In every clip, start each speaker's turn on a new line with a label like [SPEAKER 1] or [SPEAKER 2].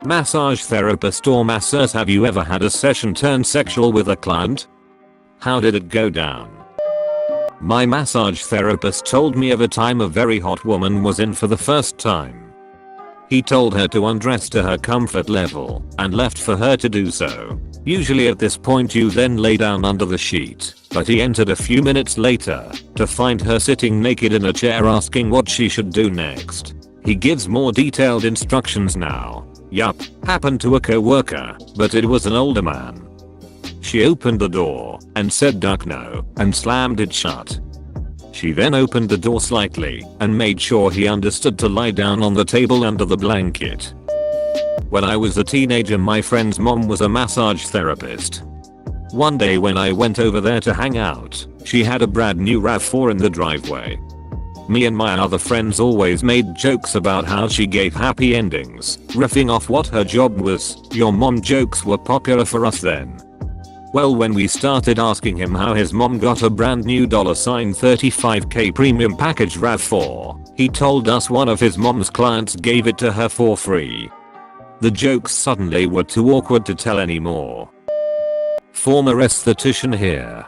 [SPEAKER 1] Massage therapist or masseuse, have you ever had a session turn sexual with a client? How did it go down? My massage therapist told me of a time a very hot woman was in for the first time. He told her to undress to her comfort level and left for her to do so. Usually at this point you then lay down under the sheet, but he entered a few minutes later to find her sitting naked in a chair asking what she should do next. He gives more detailed instructions now. Yup, happened to a co-worker, but it was an older man. She opened the door and said duck no and slammed it shut. She then opened the door slightly and made sure he understood to lie down on the table under the blanket. When I was a teenager, my friend's mom was a massage therapist. One day when I went over there to hang out, she had a brand new RAV4 in the driveway. Me and my other friends always made jokes about how she gave happy endings, riffing off what her job was. Your mom jokes were popular for us then. Well, when we started asking him how his mom got a brand new $35k premium package RAV4, he told us one of his mom's clients gave it to her for free. The jokes suddenly were too awkward to tell anymore. Former esthetician here.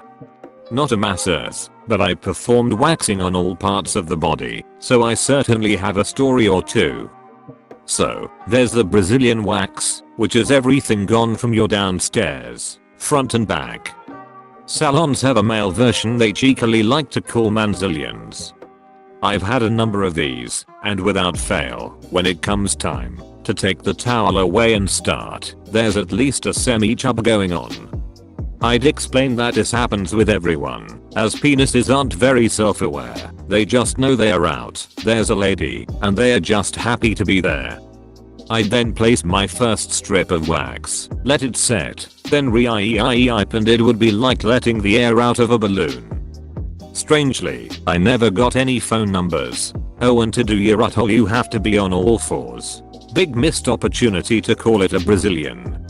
[SPEAKER 1] Not a masseuse, but I performed waxing on all parts of the body, so I certainly have a story or two. So, there's the Brazilian wax, which is everything gone from your downstairs, front and back. Salons have a male version they cheekily like to call manzillions. I've had a number of these, and without fail, when it comes time to take the towel away and start, there's at least a semi-chub going on. I'd explain that this happens with everyone, as penises aren't very self-aware, they just know they're out, there's a lady, and they're just happy to be there. I'd then place my first strip of wax, let it set, then re-ipe, and it would be like letting the air out of a balloon. Strangely, I never got any phone numbers. Oh, and to do your uthole you have to be on all fours. Big missed opportunity to call it a Brazilian.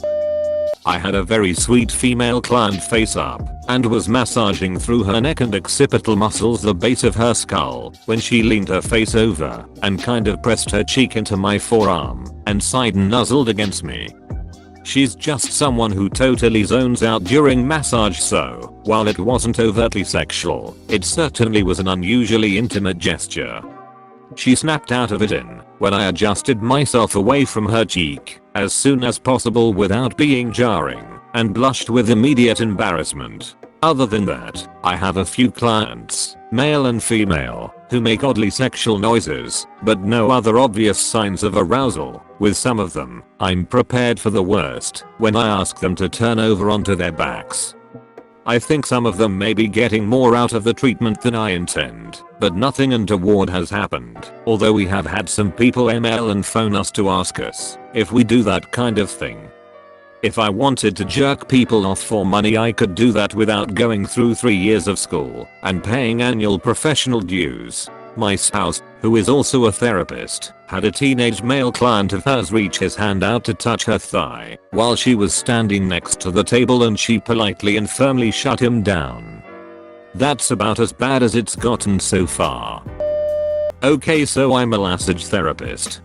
[SPEAKER 1] I had a very sweet female client face up and was massaging through her neck and occipital muscles the base of her skull when she leaned her face over and kind of pressed her cheek into my forearm and side nuzzled against me. She's just someone who totally zones out during massage, so while it wasn't overtly sexual, it certainly was an unusually intimate gesture. She snapped out of it in when I adjusted myself away from her cheek as soon as possible without being jarring and blushed with immediate embarrassment. Other than that, I have a few clients, male and female, who make oddly sexual noises, but no other obvious signs of arousal. With some of them, I'm prepared for the worst when I ask them to turn over onto their backs. I think some of them may be getting more out of the treatment than I intend, but nothing untoward has happened, although we have had some people email and phone us to ask us if we do that kind of thing. If I wanted to jerk people off for money, I could do that without going through 3 years of school and paying annual professional dues. My spouse, who is also a therapist, had a teenage male client of hers reach his hand out to touch her thigh while she was standing next to the table, and she politely and firmly shut him down. That's about as bad as it's gotten so far. Okay, so I'm a massage therapist.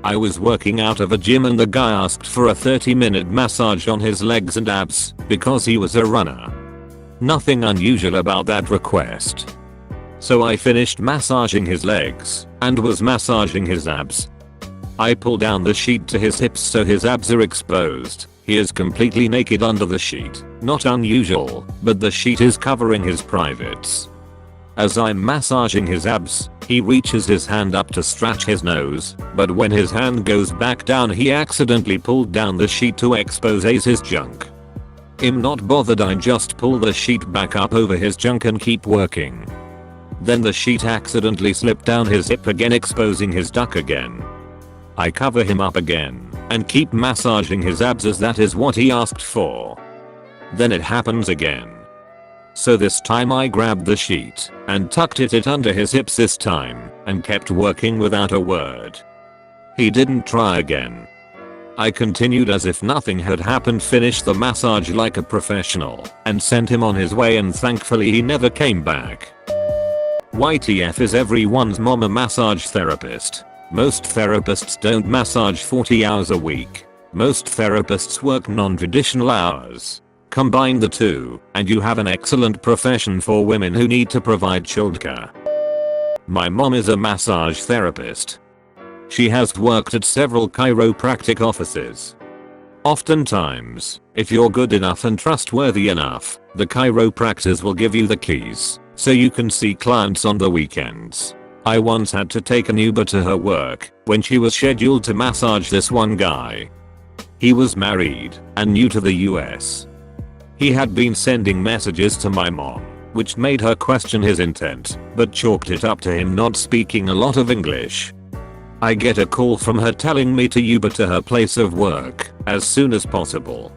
[SPEAKER 1] I was working out of a gym and the guy asked for a 30-minute massage on his legs and abs because he was a runner. Nothing unusual about that request. So I finished massaging his legs and was massaging his abs. I pull down the sheet to his hips so his abs are exposed. He is completely naked under the sheet. Not unusual, but the sheet is covering his privates. As I'm massaging his abs, he reaches his hand up to scratch his nose, but when his hand goes back down he accidentally pulled down the sheet to expose his junk. I'm not bothered, I just pull the sheet back up over his junk and keep working. Then the sheet accidentally slipped down his hip again, exposing his duck again. I cover him up again and keep massaging his abs as that is what he asked for. Then it happens again. So this time I grabbed the sheet and tucked it under his hips this time and kept working without a word. He didn't try again. I continued as if nothing had happened, finished the massage like a professional, and sent him on his way, and thankfully he never came back. YTF, is everyone's mom a massage therapist? Most therapists don't massage 40 hours a week. Most therapists work non-traditional hours. Combine the two, and you have an excellent profession for women who need to provide childcare. My mom is a massage therapist. She has worked at several chiropractic offices. Oftentimes, if you're good enough and trustworthy enough, the chiropractors will give you the keys, so you can see clients on the weekends. I once had to take an Uber to her work when she was scheduled to massage this one guy. He was married and new to the US. He had been sending messages to my mom, which made her question his intent, but chalked it up to him not speaking a lot of English. I get a call from her telling me to Uber to her place of work as soon as possible.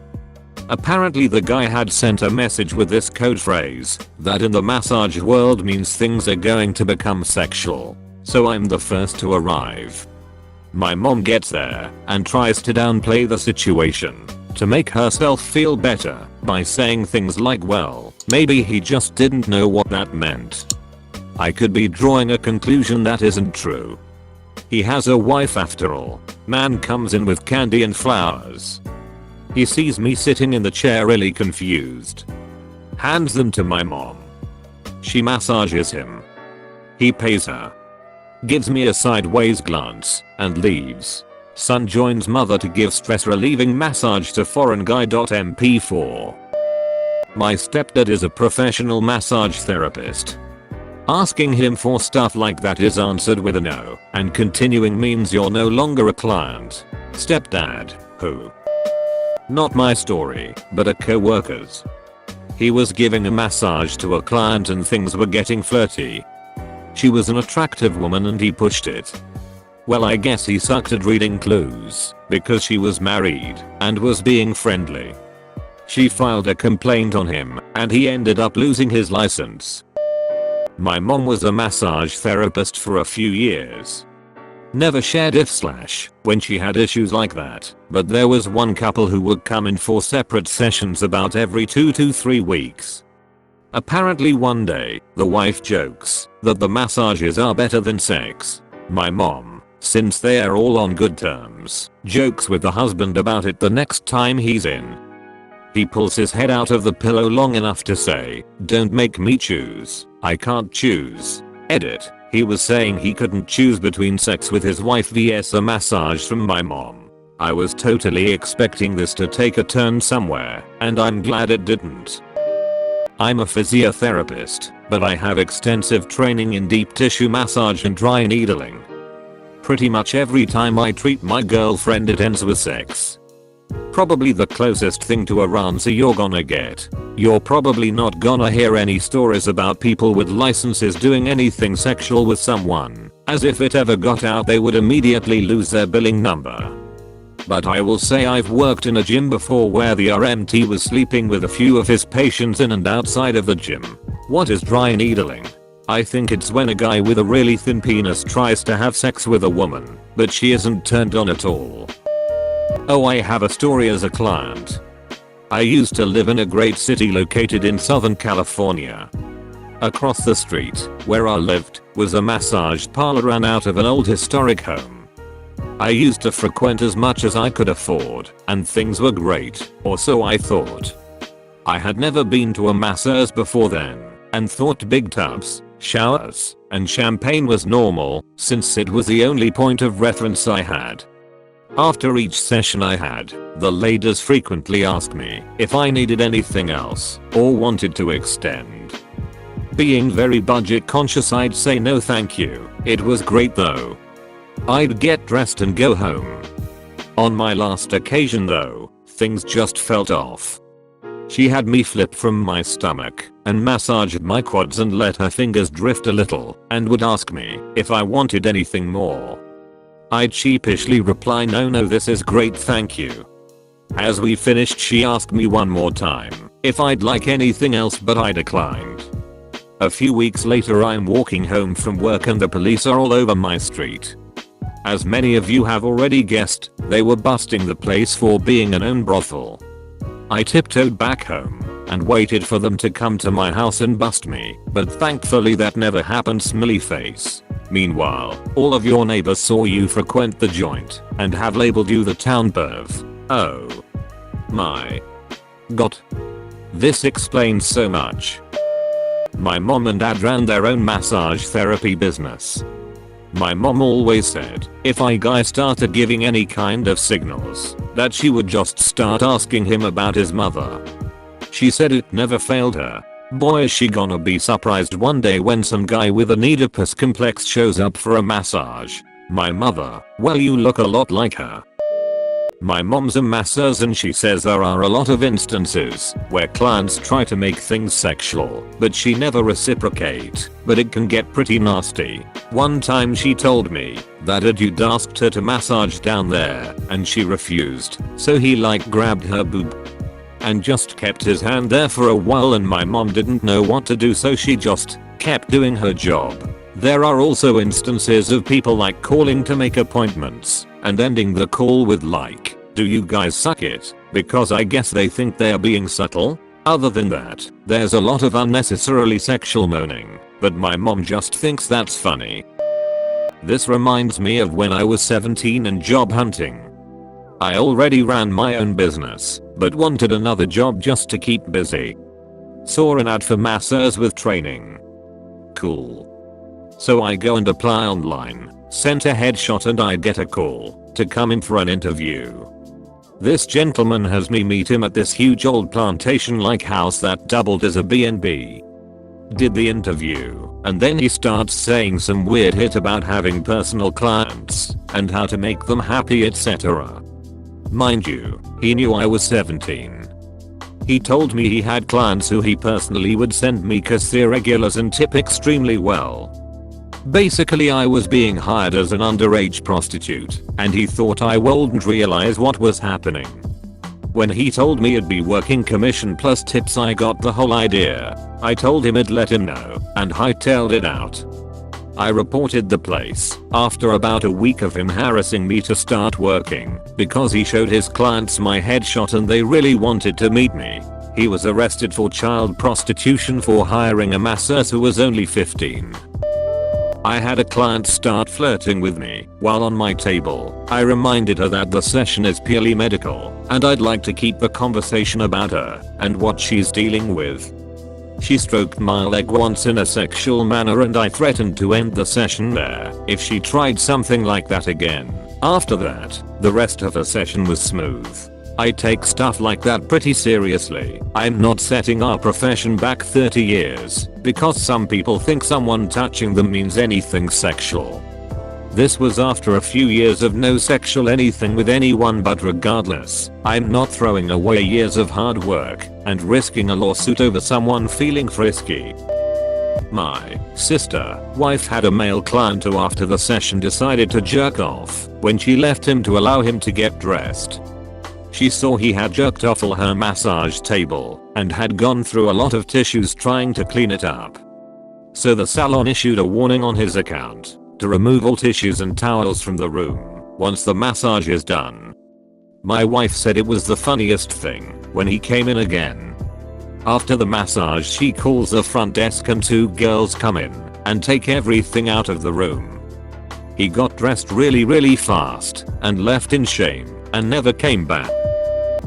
[SPEAKER 1] Apparently the guy had sent a message with this code phrase that in the massage world means things are going to become sexual, so I'm the first to arrive. My mom gets there and tries to downplay the situation to make herself feel better by saying things like, well, maybe he just didn't know what that meant. I could be drawing a conclusion that isn't true. He has a wife after all. Man comes in with candy and flowers. He sees me sitting in the chair really confused. Hands them to my mom. She massages him. He pays her. Gives me a sideways glance and leaves. Son joins mother to give stress relieving massage to foreign guy. MP4. My stepdad is a professional massage therapist. Asking him for stuff like that is answered with a no, and continuing means you're no longer a client. Stepdad, who? Not my story, but a co-worker's. He was giving a massage to a client and things were getting flirty. She was an attractive woman and he pushed it. Well, I guess he sucked at reading clues, because she was married and was being friendly. She filed a complaint on him and he ended up losing his license. My mom was a massage therapist for a few years. Never shared when she had issues like that, but there was one couple who would come in for separate sessions about every 2 to 3 weeks. Apparently one day, the wife jokes that the massages are better than sex. My mom, since they are all on good terms, jokes with the husband about it the next time he's in. He pulls his head out of the pillow long enough to say, "Don't make me choose, I can't choose." Edit. He was saying he couldn't choose between sex with his wife vs a massage from my mom. I was totally expecting this to take a turn somewhere, and I'm glad it didn't. I'm a physiotherapist, but I have extensive training in deep tissue massage and dry needling. Pretty much every time I treat my girlfriend it ends with sex. Probably the closest thing to a answer you're gonna get. You're probably not gonna hear any stories about people with licenses doing anything sexual with someone, as if it ever got out they would immediately lose their billing number. But I will say I've worked in a gym before where the RMT was sleeping with a few of his patients in and outside of the gym. What is dry needling? I think it's when a guy with a really thin penis tries to have sex with a woman, but she isn't turned on at all. Oh, I have a story as a client. I used to live in a great city located in Southern California. Across the street, where I lived, was a massage parlor run out of an old historic home. I used to frequent as much as I could afford, and things were great, or so I thought. I had never been to a masseuse before then, and thought big tubs, showers, and champagne was normal, since it was the only point of reference I had. After each session I had, the ladies frequently asked me if I needed anything else or wanted to extend. Being very budget conscious, I'd say no thank you. It was great though. I'd get dressed and go home. On my last occasion though, things just felt off. She had me flip from my stomach and massaged my quads and let her fingers drift a little and would ask me if I wanted anything more. I'd sheepishly reply no, this is great thank you. As we finished she asked me one more time if I'd like anything else, but I declined. A few weeks later I'm walking home from work and the police are all over my street. As many of you have already guessed, they were busting the place for being an own brothel. I tiptoed back home and waited for them to come to my house and bust me, but thankfully that never happened, smiley face. Meanwhile, all of your neighbors saw you frequent the joint and have labeled you the town perv. Oh my god. This explains so much. My mom and dad ran their own massage therapy business. My mom always said if a guy started giving any kind of signals that she would just start asking him about his mother. She said it never failed her. Boy, is she gonna be surprised one day when some guy with an Oedipus complex shows up for a massage. My mother, well, you look a lot like her. My mom's a masseuse and she says there are a lot of instances where clients try to make things sexual, but she never reciprocate, but it can get pretty nasty. One time she told me that a dude asked her to massage down there and she refused, so he grabbed her boob and just kept his hand there for a while, and my mom didn't know what to do, so she just kept doing her job. There are also instances of people calling to make appointments and ending the call with do you guys suck it? Because I guess they think they are being subtle. Other than that, there's a lot of unnecessarily sexual moaning, but my mom just thinks that's funny. This reminds me of when I was 17 and job hunting. I already ran my own business, but wanted another job just to keep busy. Saw an ad for Masseuse with training. Cool. So I go and apply online, sent a headshot, and I get a call to come in for an interview. This gentleman has me meet him at this huge old plantation-like house that doubled as a B&B. Did the interview, and then he starts saying some weird hit about having personal clients and how to make them happy, etc. Mind you, he knew I was 17. He told me he had clients who he personally would send me cause they're regulars and tip extremely well. Basically, I was being hired as an underage prostitute, and he thought I wouldn't realize what was happening. When he told me it'd be working commission plus tips, I got the whole idea. I told him I'd let him know, and hightailed it out. I reported the place after about a week of him harassing me to start working because he showed his clients my headshot and they really wanted to meet me. He was arrested for child prostitution for hiring a masseuse who was only 15. I had a client start flirting with me while on my table. I reminded her that the session is purely medical and I'd like to keep the conversation about her and what she's dealing with. She stroked my leg once in a sexual manner and I threatened to end the session there if she tried something like that again. After that, the rest of the session was smooth. I take stuff like that pretty seriously. I'm not setting our profession back 30 years because some people think someone touching them means anything sexual. This was after a few years of no sexual anything with anyone, but regardless, I'm not throwing away years of hard work and risking a lawsuit over someone feeling frisky. My sister wife had a male client who after the session decided to jerk off when she left him to allow him to get dressed. She saw he had jerked off on her massage table and had gone through a lot of tissues trying to clean it up. So the salon issued a warning on his account to remove all tissues and towels from the room once the massage is done. My wife said it was the funniest thing when he came in again. After the massage, she calls the front desk and 2 girls come in and take everything out of the room. He got dressed really fast and left in shame and never came back.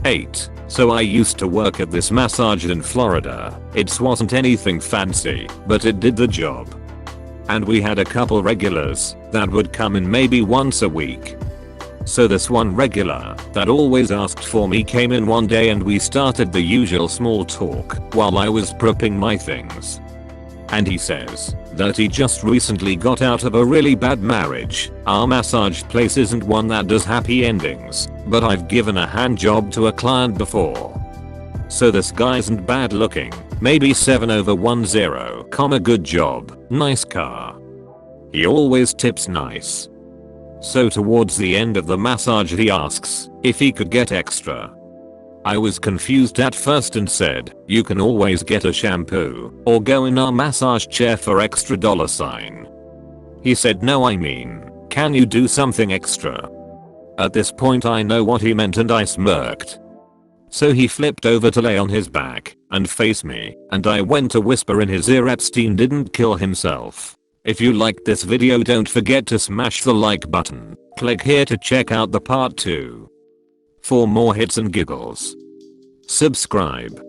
[SPEAKER 1] 8. So I used to work at this massage in Florida. It wasn't anything fancy, but it did the job. And we had a couple regulars that would come in maybe once a week. So this one regular that always asked for me came in one day and we started the usual small talk while I was prepping my things. And he says that he just recently got out of a really bad marriage. Our massage place isn't one that does happy endings, but I've given a hand job to a client before. So this guy isn't bad looking, maybe 7/10, good job, nice car. He always tips nice. So towards the end of the massage he asks if he could get extra. I was confused at first and said, you can always get a shampoo or go in our massage chair for extra $. He said, no, I mean, can you do something extra? At this point I know what he meant and I smirked. So he flipped over to lay on his back and face me, and I went to whisper in his ear, Epstein didn't kill himself. If you liked this video, don't forget to smash the like button. Click here to check out the part 2. For more hits and giggles, subscribe.